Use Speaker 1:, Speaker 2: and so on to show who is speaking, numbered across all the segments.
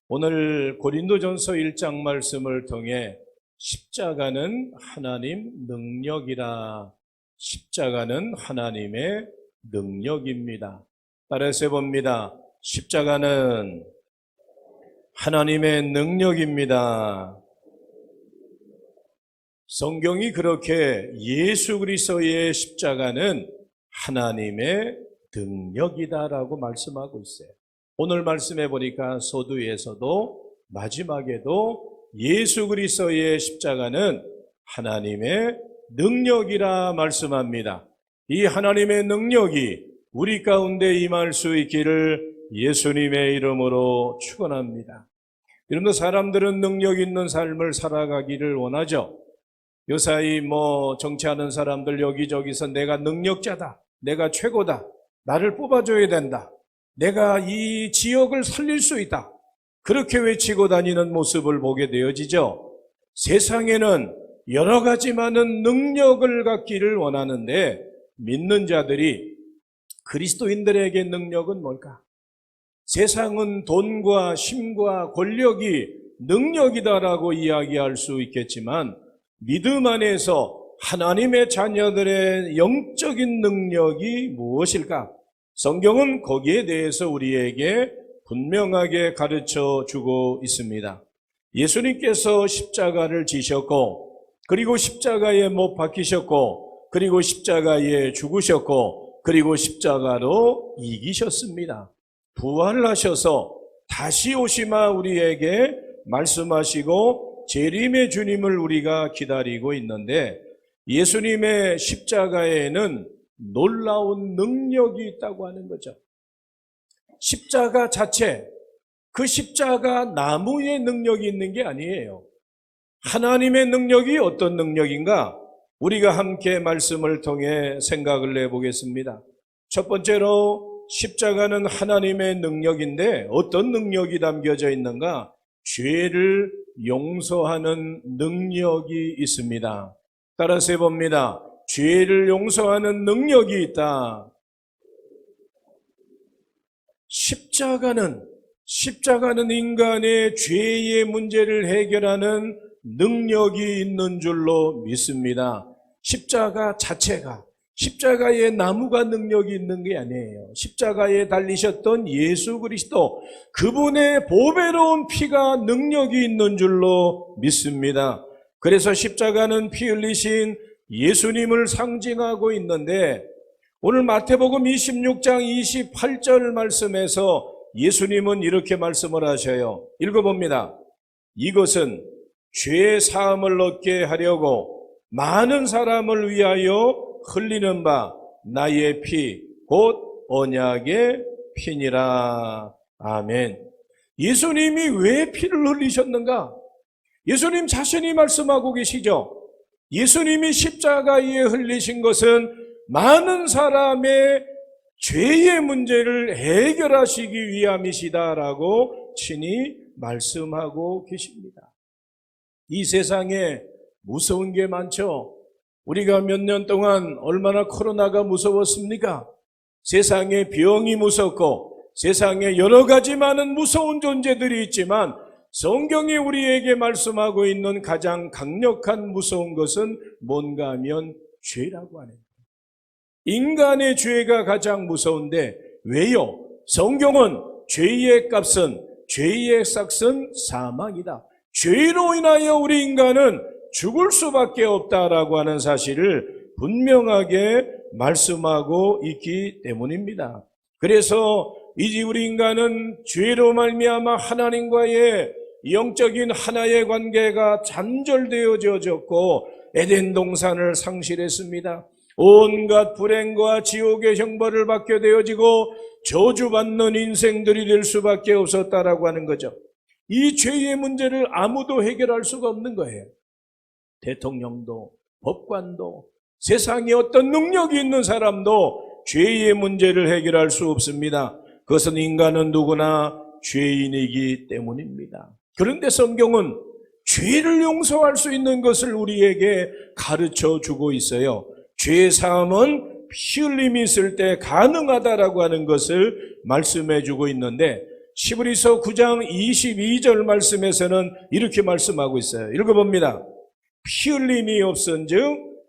Speaker 1: 오늘 고린도전서 1장 말씀을 통해 십자가는 하나님 능력이라, 십자가는 하나님의 능력입니다. 따라서 봅니다. 십자가는 하나님의 능력입니다. 성경이 그렇게 예수 그리스도의 십자가는 하나님의 능력이다라고 말씀하고 있어요. 오늘 말씀해 보니까 서두에서도 마지막에도 예수 그리스도의 십자가는 하나님의 능력이라 말씀합니다. 이 하나님의 능력이 우리 가운데 임할 수 있기를 예수님의 이름으로 축원합니다. 여러분, 사람들은 능력 있는 삶을 살아가기를 원하죠. 요사이 정치하는 사람들 여기저기서 내가 능력자다, 내가 최고다, 나를 뽑아줘야 된다, 내가 이 지역을 살릴 수 있다, 그렇게 외치고 다니는 모습을 보게 되어지죠. 세상에는 여러 가지 많은 능력을 갖기를 원하는데 믿는 자들이 그리스도인들에게 능력은 뭘까? 세상은 돈과 힘과 권력이 능력이다라고 이야기할 수 있겠지만 믿음 안에서 하나님의 자녀들의 영적인 능력이 무엇일까? 성경은 거기에 대해서 우리에게 분명하게 가르쳐 주고 있습니다. 예수님께서 십자가를 지셨고, 그리고 십자가에 못 박히셨고, 그리고 십자가에 죽으셨고, 그리고 십자가로 이기셨습니다. 부활하셔서 다시 오시마 우리에게 말씀하시고 재림의 주님을 우리가 기다리고 있는데, 예수님의 십자가에는 놀라운 능력이 있다고 하는 거죠. 십자가 자체, 그 십자가 나무의 능력이 있는 게 아니에요. 하나님의 능력이 어떤 능력인가? 우리가 함께 말씀을 통해 생각을 해보겠습니다. 첫 번째로 십자가는 하나님의 능력인데 어떤 능력이 담겨져 있는가? 죄를 용서하는 능력이 있습니다. 따라서 해봅니다. 죄를 용서하는 능력이 있다. 십자가는 인간의 죄의 문제를 해결하는 능력이 있는 줄로 믿습니다. 십자가 자체가, 십자가의 나무가 능력이 있는 게 아니에요. 십자가에 달리셨던 예수 그리스도, 그분의 보배로운 피가 능력이 있는 줄로 믿습니다. 그래서 십자가는 피 흘리신 예수님을 상징하고 있는데, 오늘 마태복음 26장 28절 말씀에서 예수님은 이렇게 말씀을 하셔요. 읽어봅니다. 이것은 죄 사함을 얻게 하려고 많은 사람을 위하여 흘리는 바 나의 피, 곧 언약의 피니라. 아멘. 예수님이 왜 피를 흘리셨는가? 예수님 자신이 말씀하고 계시죠. 예수님이 십자가에 흘리신 것은 많은 사람의 죄의 문제를 해결하시기 위함이시다라고 친히 말씀하고 계십니다. 이 세상에 무서운 게 많죠. 우리가 몇 년 동안 얼마나 코로나가 무서웠습니까? 세상에 병이 무섭고 세상에 여러 가지 많은 무서운 존재들이 있지만 성경이 우리에게 말씀하고 있는 가장 강력한 무서운 것은 뭔가 하면 죄라고 하는 거예요. 인간의 죄가 가장 무서운데 왜요? 성경은 죄의 값은, 죄의 삭은 사망이다. 죄로 인하여 우리 인간은 죽을 수밖에 없다라고 하는 사실을 분명하게 말씀하고 있기 때문입니다. 그래서 이제 우리 인간은 죄로 말미암아 하나님과의 영적인 하나의 관계가 단절되어졌고 에덴 동산을 상실했습니다. 온갖 불행과 지옥의 형벌을 받게 되어지고 저주받는 인생들이 될 수밖에 없었다라고 하는 거죠. 이 죄의 문제를 아무도 해결할 수가 없는 거예요. 대통령도, 법관도, 세상에 어떤 능력이 있는 사람도 죄의 문제를 해결할 수 없습니다. 그것은 인간은 누구나 죄인이기 때문입니다. 그런데 성경은 죄를 용서할 수 있는 것을 우리에게 가르쳐 주고 있어요. 죄 사함은 피 흘림이 있을 때 가능하다라고 하는 것을 말씀해 주고 있는데, 히브리서 9장 22절 말씀에서는 이렇게 말씀하고 있어요. 읽어봅니다. 피 흘림이 없은즉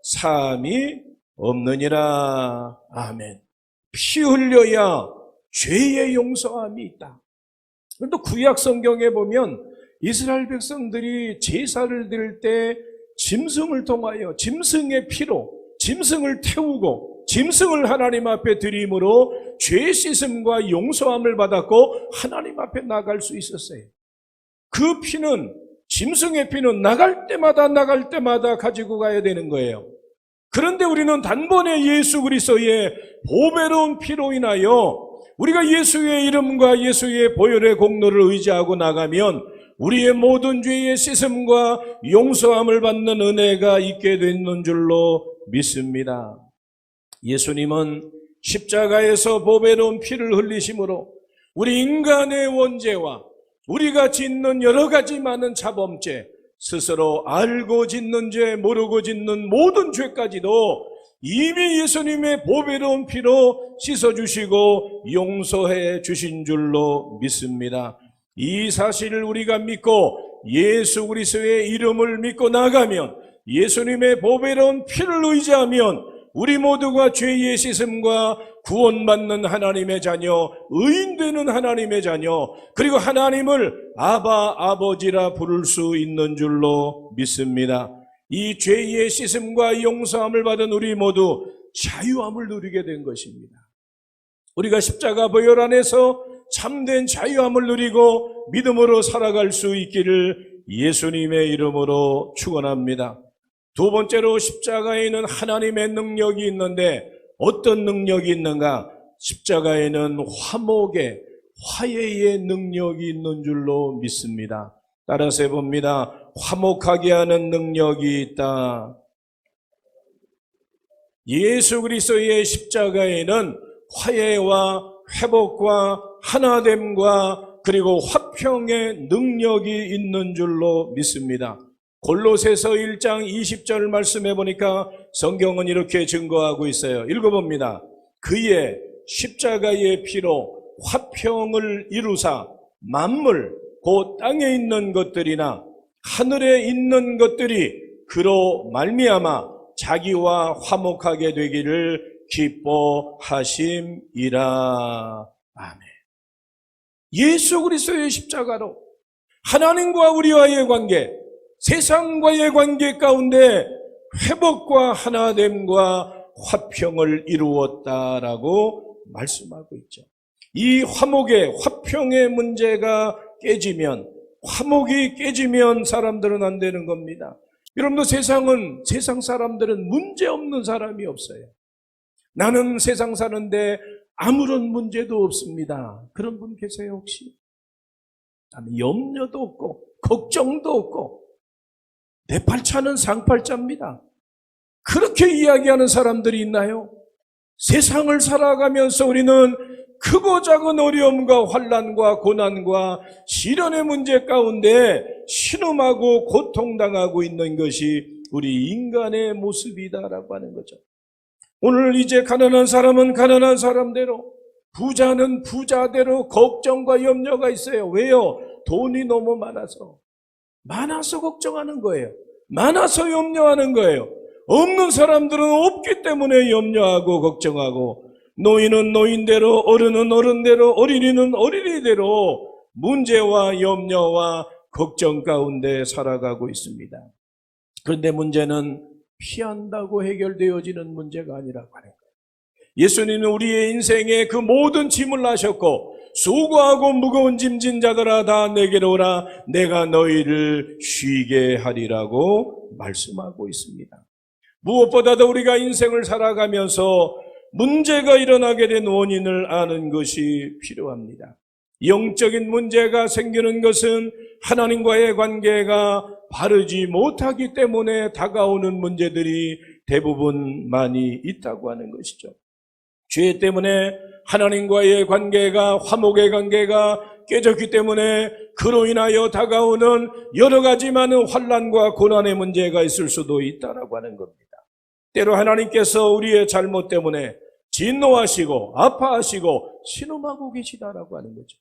Speaker 1: 사함이 없느니라. 아멘. 피 흘려야 죄의 용서함이 있다. 또 구약 성경에 보면 이스라엘 백성들이 제사를 드릴 때 짐승을 통하여 짐승의 피로 짐승을 태우고 짐승을 하나님 앞에 드림으로 죄 씻음과 용서함을 받았고 하나님 앞에 나갈 수 있었어요. 그 피는 짐승의 피는 나갈 때마다 가지고 가야 되는 거예요. 그런데 우리는 단번에 예수 그리스도의 보배로운 피로 인하여 우리가 예수의 이름과 예수의 보혈의 공로를 의지하고 나가면 우리의 모든 죄의 씻음과 용서함을 받는 은혜가 있게 되는 줄로 믿습니다. 예수님은 십자가에서 보배로운 피를 흘리심으로 우리 인간의 원죄와 우리가 짓는 여러 가지 많은 자범죄, 스스로 알고 짓는 죄, 모르고 짓는 모든 죄까지도 이미 예수님의 보배로운 피로 씻어주시고 용서해 주신 줄로 믿습니다. 이 사실을 우리가 믿고 예수 그리스도의 이름을 믿고 나가면 예수님의 보배로운 피를 의지하면 우리 모두가 죄의 씻음과 구원받는 하나님의 자녀, 의인되는 하나님의 자녀, 그리고 하나님을 아바, 아버지라 부를 수 있는 줄로 믿습니다. 이 죄의 씻음과 용서함을 받은 우리 모두 자유함을 누리게 된 것입니다. 우리가 십자가 보혈 안에서 참된 자유함을 누리고 믿음으로 살아갈 수 있기를 예수님의 이름으로 축원합니다. 두 번째로 십자가에는 하나님의 능력이 있는데 어떤 능력이 있는가? 십자가에는 화해의 능력이 있는 줄로 믿습니다. 따라서 해봅니다. 화목하게 하는 능력이 있다. 예수 그리스도의 십자가에는 화해와 회복과 하나됨과 그리고 화평의 능력이 있는 줄로 믿습니다. 골로새서 1장 20절 말씀해 보니까 성경은 이렇게 증거하고 있어요. 읽어봅니다. 그의 십자가의 피로 화평을 이루사 만물 곧 땅에 있는 것들이나 하늘에 있는 것들이 그로 말미암아 자기와 화목하게 되기를 기뻐하심이라. 아멘. 예수 그리스도의 십자가로 하나님과 우리와의 관계, 세상과의 관계 가운데 회복과 하나됨과 화평을 이루었다라고 말씀하고 있죠. 이 화평의 문제가 깨지면, 화목이 깨지면 사람들은 안 되는 겁니다. 여러분도 세상 사람들은 문제 없는 사람이 없어요. 나는 세상 사는데 아무런 문제도 없습니다. 그런 분 계세요, 혹시? 나는 염려도 없고, 걱정도 없고, 내 팔자는 상팔자입니다. 그렇게 이야기하는 사람들이 있나요? 세상을 살아가면서 우리는 크고 작은 어려움과 환난과 고난과 시련의 문제 가운데 신음하고 고통당하고 있는 것이 우리 인간의 모습이다라고 하는 거죠. 오늘 이제 가난한 사람은 가난한 사람대로, 부자는 부자대로 걱정과 염려가 있어요. 왜요? 돈이 너무 많아서 걱정하는 거예요. 많아서 염려하는 거예요. 없는 사람들은 없기 때문에 염려하고 걱정하고, 노인은 노인대로, 어른은 어른대로, 어린이는 어린이대로 문제와 염려와 걱정 가운데 살아가고 있습니다. 그런데 문제는 피한다고 해결되어지는 문제가 아니라고 하는 거예요. 예수님은 우리의 인생에 그 모든 짐을 하셨고, 수고하고 무거운 짐진 자들아 다 내게로 오라, 내가 너희를 쉬게 하리라고 말씀하고 있습니다. 무엇보다도 우리가 인생을 살아가면서 문제가 일어나게 된 원인을 아는 것이 필요합니다. 영적인 문제가 생기는 것은 하나님과의 관계가 바르지 못하기 때문에 다가오는 문제들이 대부분 많이 있다고 하는 것이죠. 죄 때문에 하나님과의 관계가, 화목의 관계가 깨졌기 때문에 그로 인하여 다가오는 여러 가지 많은 환난과 고난의 문제가 있을 수도 있다라고 하는 겁니다. 때로 하나님께서 우리의 잘못 때문에 진노하시고 아파하시고 신음하고 계시다라고 하는 거죠.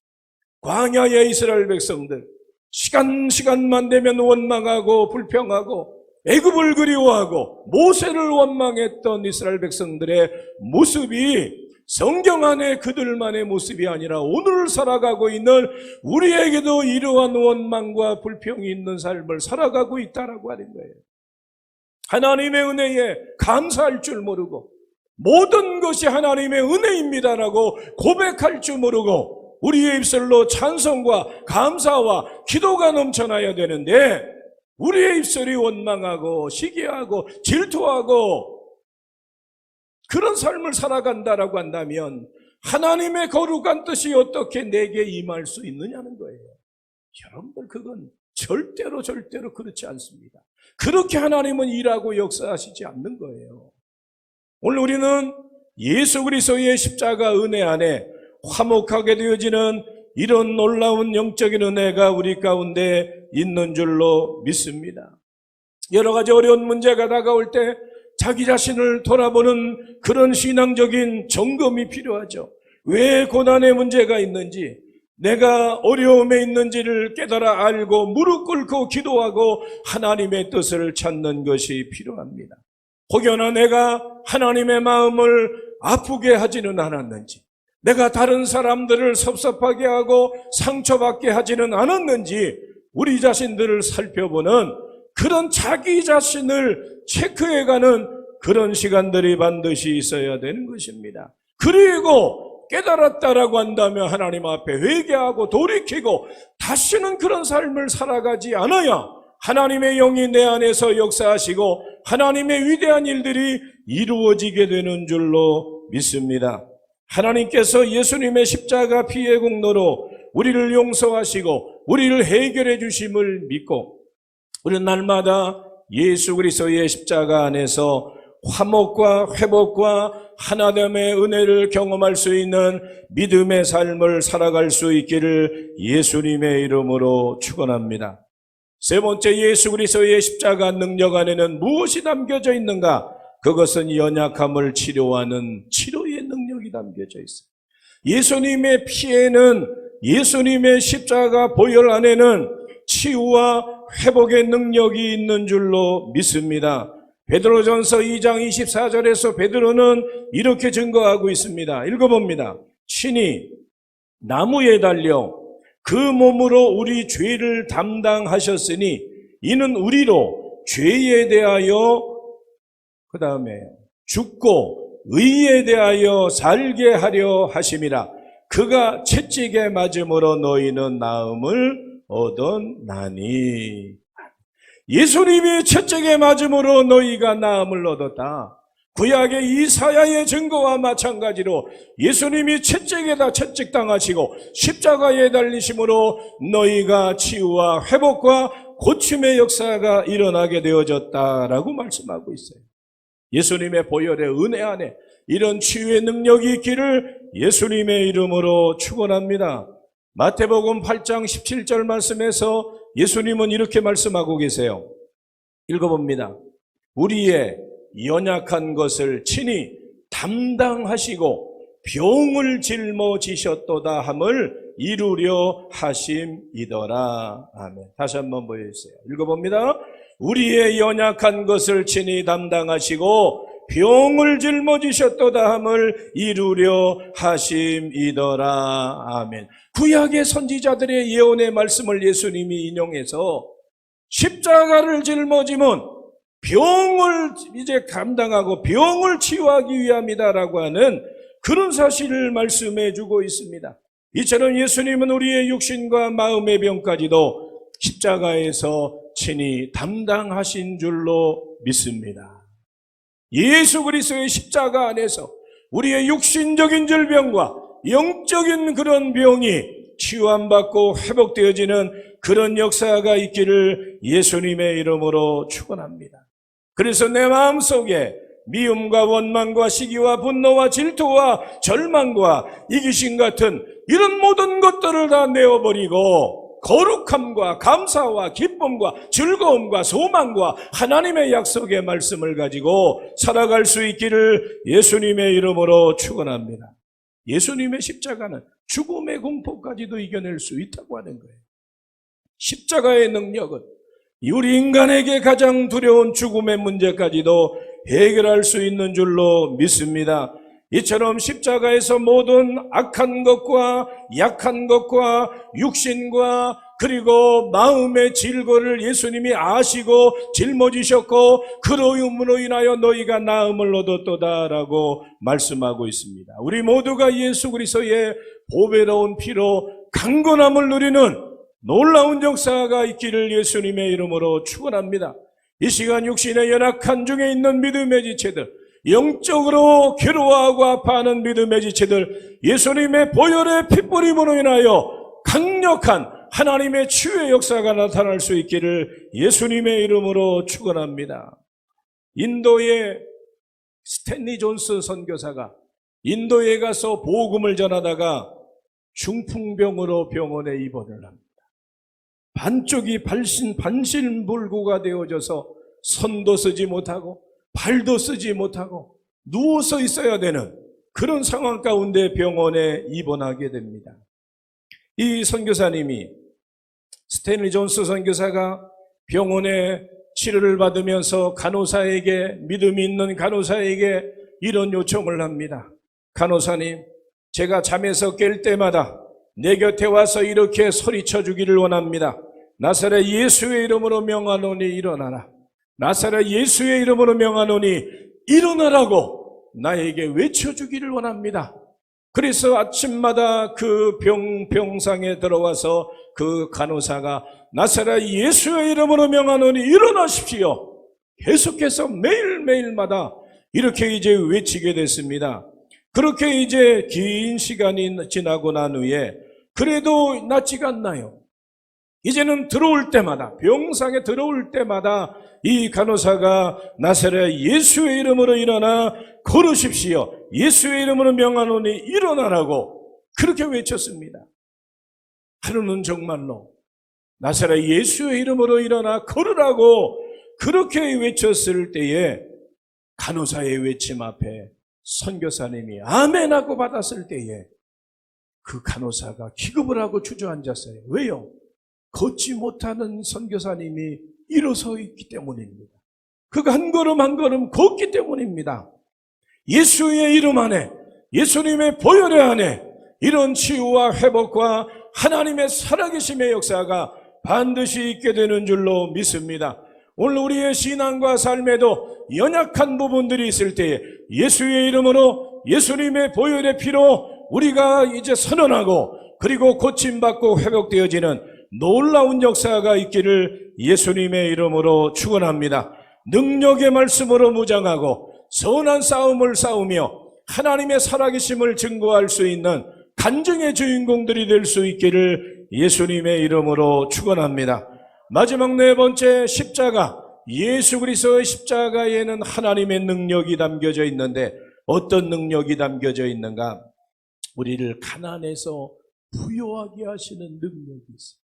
Speaker 1: 광야의 이스라엘 백성들, 시간만 되면 원망하고 불평하고 애굽을 그리워하고 모세를 원망했던 이스라엘 백성들의 모습이 성경 안에 그들만의 모습이 아니라 오늘 살아가고 있는 우리에게도 이러한 원망과 불평이 있는 삶을 살아가고 있다라고 하는 거예요. 하나님의 은혜에 감사할 줄 모르고 모든 것이 하나님의 은혜입니다라고 고백할 줄 모르고 우리의 입술로 찬송과 감사와 기도가 넘쳐나야 되는데 우리의 입술이 원망하고 시기하고 질투하고 그런 삶을 살아간다라고 한다면 하나님의 거룩한 뜻이 어떻게 내게 임할 수 있느냐는 거예요. 여러분들 그건 절대로 그렇지 않습니다. 그렇게 하나님은 일하고 역사하시지 않는 거예요. 오늘 우리는 예수 그리스도의 십자가 은혜 안에 화목하게 되어지는 이런 놀라운 영적인 은혜가 우리 가운데 있는 줄로 믿습니다. 여러 가지 어려운 문제가 다가올 때 자기 자신을 돌아보는 그런 신앙적인 점검이 필요하죠. 왜 고난의 문제가 있는지, 내가 어려움에 있는지를 깨달아 알고 무릎 꿇고 기도하고 하나님의 뜻을 찾는 것이 필요합니다. 혹여나 내가 하나님의 마음을 아프게 하지는 않았는지, 내가 다른 사람들을 섭섭하게 하고 상처받게 하지는 않았는지 우리 자신들을 살펴보는 그런 자기 자신을 체크해가는 그런 시간들이 반드시 있어야 되는 것입니다. 그리고 깨달았다라고 한다면 하나님 앞에 회개하고 돌이키고 다시는 그런 삶을 살아가지 않아야 하나님의 영이 내 안에서 역사하시고 하나님의 위대한 일들이 이루어지게 되는 줄로 믿습니다. 하나님께서 예수님의 십자가 피의 공로로 우리를 용서하시고 우리를 해결해 주심을 믿고 우리는 날마다 예수 그리스도의 십자가 안에서 화목과 회복과 하나됨의 은혜를 경험할 수 있는 믿음의 삶을 살아갈 수 있기를 예수님의 이름으로 축원합니다. 세 번째, 예수 그리스도의 십자가 능력 안에는 무엇이 담겨져 있는가? 그것은 연약함을 치료하는 치료의 능력이 담겨져 있어요. 예수님의 피에는, 예수님의 십자가 보혈 안에는 치유와 회복의 능력이 있는 줄로 믿습니다. 베드로전서 2장 24절에서 베드로는 이렇게 증거하고 있습니다. 읽어봅니다. 친히 나무에 달려 그 몸으로 우리 죄를 담당하셨으니 이는 우리로 죄에 대하여 그 다음에 죽고 의에 대하여 살게 하려 하심이라. 그가 채찍에 맞음으로 너희는 나음을 얻었나니. 예수님이 채찍에 맞음으로 너희가 나음을 얻었다. 구약의 이사야의 증거와 마찬가지로 예수님이 채찍에다 채찍당하시고 십자가에 달리심으로 너희가 치유와 회복과 고침의 역사가 일어나게 되어졌다라고 말씀하고 있어요. 예수님의 보혈의 은혜 안에 이런 치유의 능력이 있기를 예수님의 이름으로 축원합니다. 마태복음 8장 17절 말씀에서 예수님은 이렇게 말씀하고 계세요. 읽어봅니다. 우리의 연약한 것을 친히 담당하시고 병을 짊어지셨도다 함을 이루려 하심이더라. 아멘. 다시 한번 보여주세요. 읽어봅니다. 우리의 연약한 것을 친히 담당하시고 병을 짊어지셨도다 함을 이루려 하심이더라. 아멘. 구약의 선지자들의 예언의 말씀을 예수님이 인용해서 십자가를 짊어지면 병을 이제 감당하고 병을 치유하기 위함이다라고 하는 그런 사실을 말씀해 주고 있습니다. 이처럼 예수님은 우리의 육신과 마음의 병까지도 십자가에서 친히 담당하신 줄로 믿습니다. 예수 그리스도의 십자가 안에서 우리의 육신적인 질병과 영적인 그런 병이 치유함받고 회복되어지는 그런 역사가 있기를 예수님의 이름으로 축원합니다. 그래서 내 마음속에 미움과 원망과 시기와 분노와 질투와 절망과 이기심 같은 이런 모든 것들을 다 내어버리고 거룩함과 감사와 기쁨과 즐거움과 소망과 하나님의 약속의 말씀을 가지고 살아갈 수 있기를 예수님의 이름으로 축원합니다. 예수님의 십자가는 죽음의 공포까지도 이겨낼 수 있다고 하는 거예요. 십자가의 능력은 우리 인간에게 가장 두려운 죽음의 문제까지도 해결할 수 있는 줄로 믿습니다. 이처럼 십자가에서 모든 악한 것과 약한 것과 육신과 그리고 마음의 질거를 예수님이 아시고 짊어지셨고 그러므로 인하여 너희가 나음을 얻었도다라고 말씀하고 있습니다. 우리 모두가 예수 그리스도의 보배로운 피로 강건함을 누리는 놀라운 역사가 있기를 예수님의 이름으로 축원합니다. 이 시간 육신의 연약한 중에 있는 믿음의 지체들, 영적으로 괴로워하고 아파하는 믿음의 지체들, 예수님의 보혈의 핏부림으로 인하여 강력한 하나님의 치유의 역사가 나타날 수 있기를 예수님의 이름으로 축원합니다. 인도의 스탠리 존스 선교사가 인도에 가서 복음을 전하다가 중풍병으로 병원에 입원을 합니다. 반쪽이 반신불구가 되어져서 손도 쓰지 못하고 발도 쓰지 못하고 누워서 있어야 되는 그런 상황 가운데 병원에 입원하게 됩니다. 이 선교사님이 스탠리 존스 선교사가 병원에 치료를 받으면서 간호사에게, 믿음이 있는 간호사에게 이런 요청을 합니다. 간호사님, 제가 잠에서 깰 때마다 내 곁에 와서 이렇게 소리쳐 주기를 원합니다. 나사렛 예수의 이름으로 명하노니 일어나라. 나사렛 예수의 이름으로 명하노니 일어나라고 나에게 외쳐주기를 원합니다. 그래서 아침마다 그 병상에 들어와서 그 간호사가 나사렛 예수의 이름으로 명하노니 일어나십시오. 계속해서 매일매일마다 이렇게 이제 외치게 됐습니다. 그렇게 이제 긴 시간이 지나고 난 후에 그래도 낫지가 않나요? 이제는 들어올 때마다, 병상에 들어올 때마다 이 간호사가 나사렛 예수의 이름으로 일어나 걸으십시오. 예수의 이름으로 명하노니 일어나라고 그렇게 외쳤습니다. 하루는 정말로 나사렛 예수의 이름으로 일어나 걸으라고 그렇게 외쳤을 때에 간호사의 외침 앞에 선교사님이 아멘 하고 받았을 때에 그 간호사가 기겁을 하고 주저앉았어요. 왜요? 걷지 못하는 선교사님이 일어서 있기 때문입니다. 그가 한 걸음 한 걸음 걷기 때문입니다. 예수의 이름 안에, 예수님의 보혈의 안에 이런 치유와 회복과 하나님의 살아계심의 역사가 반드시 있게 되는 줄로 믿습니다. 오늘 우리의 신앙과 삶에도 연약한 부분들이 있을 때에 예수의 이름으로, 예수님의 보혈의 피로 우리가 이제 선언하고 그리고 고침받고 회복되어지는 놀라운 역사가 있기를 예수님의 이름으로 축원합니다. 능력의 말씀으로 무장하고 선한 싸움을 싸우며 하나님의 살아계심을 증거할 수 있는 간증의 주인공들이 될 수 있기를 예수님의 이름으로 축원합니다. 마지막 네 번째, 십자가. 예수 그리스도의 십자가에는 하나님의 능력이 담겨져 있는데 어떤 능력이 담겨져 있는가? 우리를 가난해서 부유하게 하시는 능력이 있어요.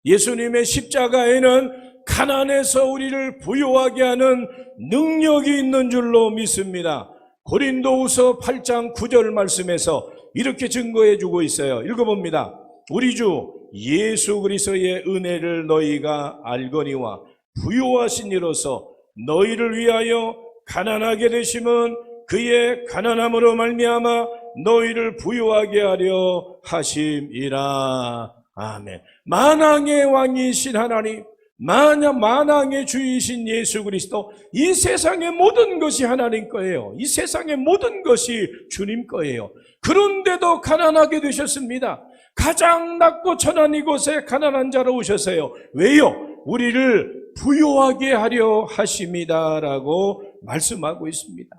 Speaker 1: 예수님의 십자가에는 가난해서 우리를 부유하게 하는 능력이 있는 줄로 믿습니다. 고린도후서 8장 9절 말씀에서 이렇게 증거해 주고 있어요. 읽어봅니다. 우리 주 예수 그리스도의 은혜를 너희가 알거니와 부유하신 이로서 너희를 위하여 가난하게 되심은 그의 가난함으로 말미암아 너희를 부유하게 하려 하심이라. 아멘. 만왕의 왕이신 하나님, 만왕의 주이신 예수 그리스도, 이 세상의 모든 것이 하나님 거예요. 이 세상의 모든 것이 주님 거예요. 그런데도 가난하게 되셨습니다. 가장 낮고 천한 이곳에 가난한 자로 오셨어요. 왜요? 우리를 부유하게 하려 하십니다라고 말씀하고 있습니다.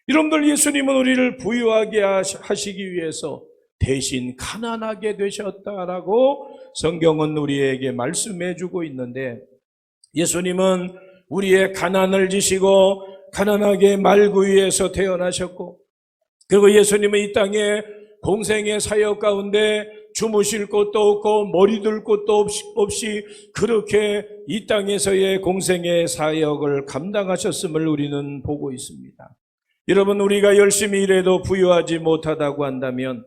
Speaker 1: 여러분들, 예수님은 우리를 부유하게 하시기 위해서 대신 가난하게 되셨다라고 성경은 우리에게 말씀해 주고 있는데, 예수님은 우리의 가난을 지시고 가난하게 말구 위에서 태어나셨고, 그리고 예수님은 이 땅에 공생의 사역 가운데 주무실 곳도 없고 머리둘 곳도 없이 그렇게 이 땅에서의 공생의 사역을 감당하셨음을 우리는 보고 있습니다. 여러분, 우리가 열심히 일해도 부유하지 못하다고 한다면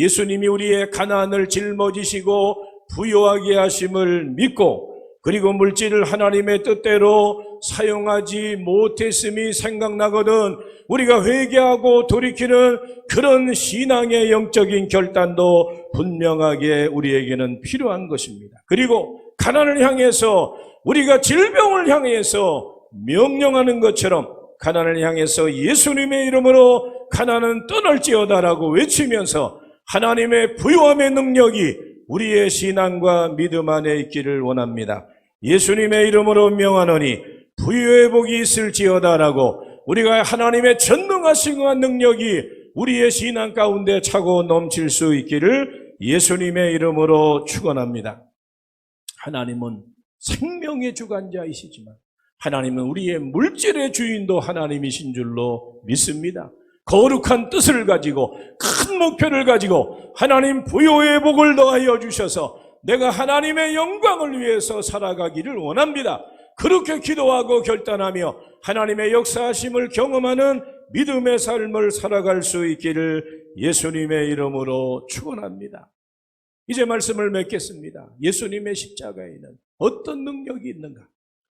Speaker 1: 예수님이 우리의 가난을 짊어지시고 부요하게 하심을 믿고, 그리고 물질을 하나님의 뜻대로 사용하지 못했음이 생각나거든 우리가 회개하고 돌이키는 그런 신앙의 영적인 결단도 분명하게 우리에게는 필요한 것입니다. 그리고 가난을 향해서 우리가 질병을 향해서 명령하는 것처럼 가난을 향해서 예수님의 이름으로 가난은 떠날지어다라고 외치면서 하나님의 부요함의 능력이 우리의 신앙과 믿음 안에 있기를 원합니다. 예수님의 이름으로 명하노니 부요의 복이 있을지어다라고 우리가 하나님의 전능하신 능력이 우리의 신앙 가운데 차고 넘칠 수 있기를 예수님의 이름으로 축원합니다. 하나님은 생명의 주관자이시지만 하나님은 우리의 물질의 주인도 하나님이신 줄로 믿습니다. 거룩한 뜻을 가지고 큰 목표를 가지고 하나님 부요의 복을 더하여 주셔서 내가 하나님의 영광을 위해서 살아가기를 원합니다. 그렇게 기도하고 결단하며 하나님의 역사하심을 경험하는 믿음의 삶을 살아갈 수 있기를 예수님의 이름으로 축원합니다. 이제 말씀을 맺겠습니다. 예수님의 십자가에는 어떤 능력이 있는가?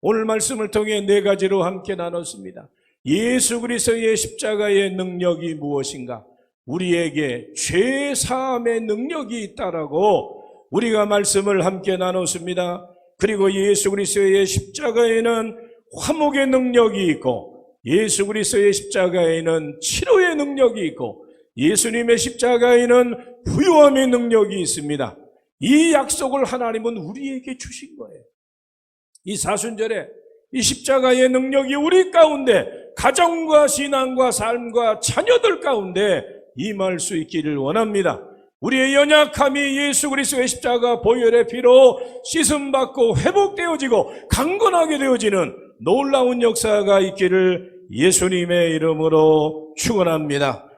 Speaker 1: 오늘 말씀을 통해 네 가지로 함께 나눴습니다. 예수 그리스도의 십자가의 능력이 무엇인가? 우리에게 죄 사함의 능력이 있다라고 우리가 말씀을 함께 나눴습니다. 그리고 예수 그리스도의 십자가에는 화목의 능력이 있고, 예수 그리스도의 십자가에는 치료의 능력이 있고, 예수님의 십자가에는 부요함의 능력이 있습니다. 이 약속을 하나님은 우리에게 주신 거예요. 이 사순절에 이 십자가의 능력이 우리 가운데 가정과 신앙과 삶과 자녀들 가운데 임할 수 있기를 원합니다. 우리의 연약함이 예수 그리스도의 십자가 보혈의 피로 씻음받고 회복되어지고 강건하게 되어지는 놀라운 역사가 있기를 예수님의 이름으로 축원합니다.